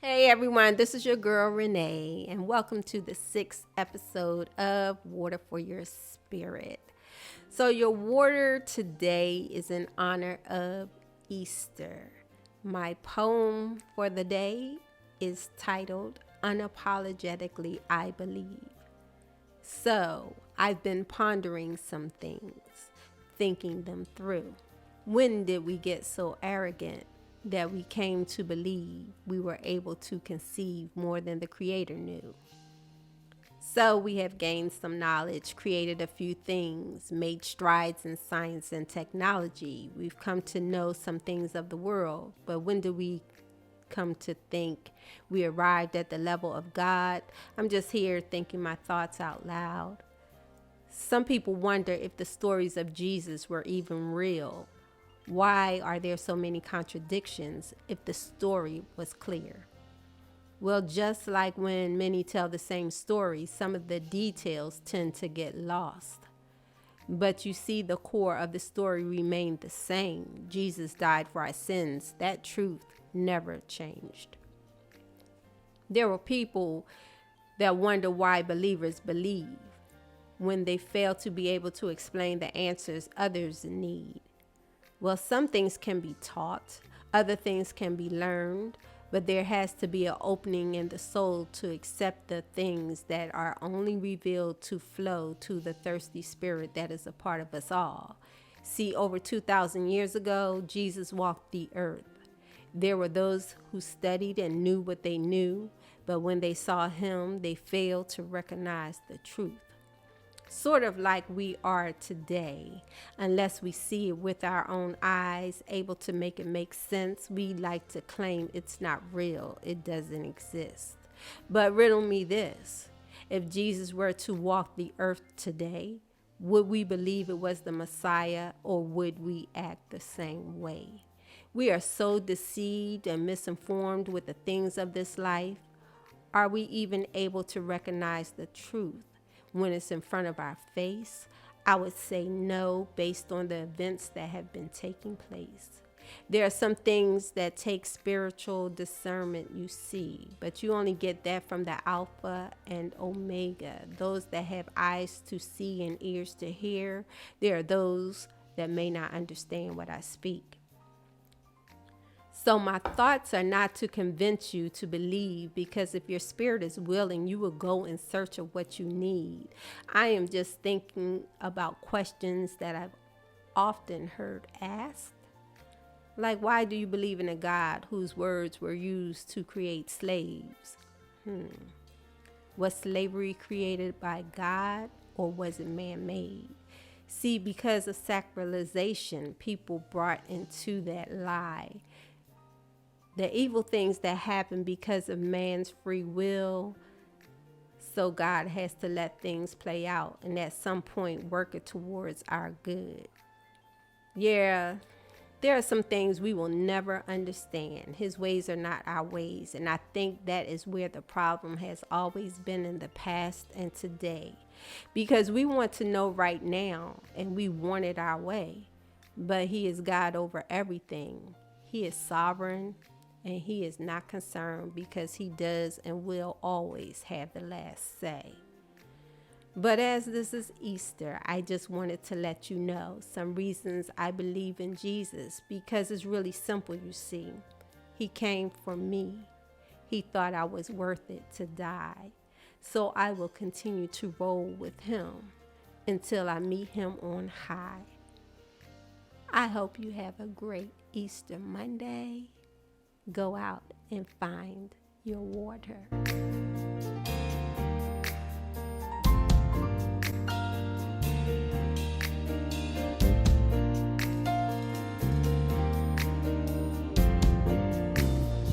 Hey everyone, this is your girl Renee, and welcome to the 6th episode of Water for Your Spirit. So, your water today is in honor of Easter. My poem for the day is titled Unapologetically, I Believe. So, I've been pondering some things, thinking them through. When did we get so arrogant that we came to believe we were able to conceive more than the Creator knew? So we have gained some knowledge, created a few things, made strides in science and technology. We've come to know some things of the world. But when do we come to think we arrived at the level of God? I'm just here thinking my thoughts out loud. Some people wonder if the stories of Jesus were even real. Why are there so many contradictions if the story was clear? Well, just like when many tell the same story, some of the details tend to get lost. But you see, the core of the story remained the same. Jesus died for our sins. That truth never changed. There were people that wonder why believers believe when they fail to be able to explain the answers others need. Well, some things can be taught, other things can be learned, but there has to be an opening in the soul to accept the things that are only revealed to flow to the thirsty spirit that is a part of us all. See, over 2,000 years ago, Jesus walked the earth. There were those who studied and knew what they knew, but when they saw him, they failed to recognize the truth. Sort of like we are today. Unless we see it with our own eyes, able to make it make sense, we like to claim it's not real, it doesn't exist. But riddle me this: if Jesus were to walk the earth today, would we believe it was the Messiah, or would we act the same way? We are so deceived and misinformed with the things of this life. Are we even able to recognize the truth when it's in front of our face? I would say no, based on the events that have been taking place. There are some things that take spiritual discernment, you see, but you only get that from the Alpha and Omega, those that have eyes to see and ears to hear. There are those that may not understand what I speak. So my thoughts are not to convince you to believe, because if your spirit is willing, you will go in search of what you need. I am just thinking about questions that I've often heard asked. Like, why do you believe in a God whose words were used to create slaves? Was slavery created by God, or was it man-made? See, because of sacralization, people brought into that lie the evil things that happen because of man's free will. So God has to let things play out and at some point work it towards our good. Yeah, there are some things we will never understand. His ways are not our ways. And I think that is where the problem has always been in the past and today. Because we want to know right now and we want it our way. But he is God over everything. He is sovereign. And he is not concerned, because he does and will always have the last say. But as this is Easter, I just wanted to let you know some reasons I believe in Jesus, because it's really simple, you see. He came for me. He thought I was worth it to die. So I will continue to roll with him until I meet him on high. I hope you have a great Easter Monday. Go out and find your water.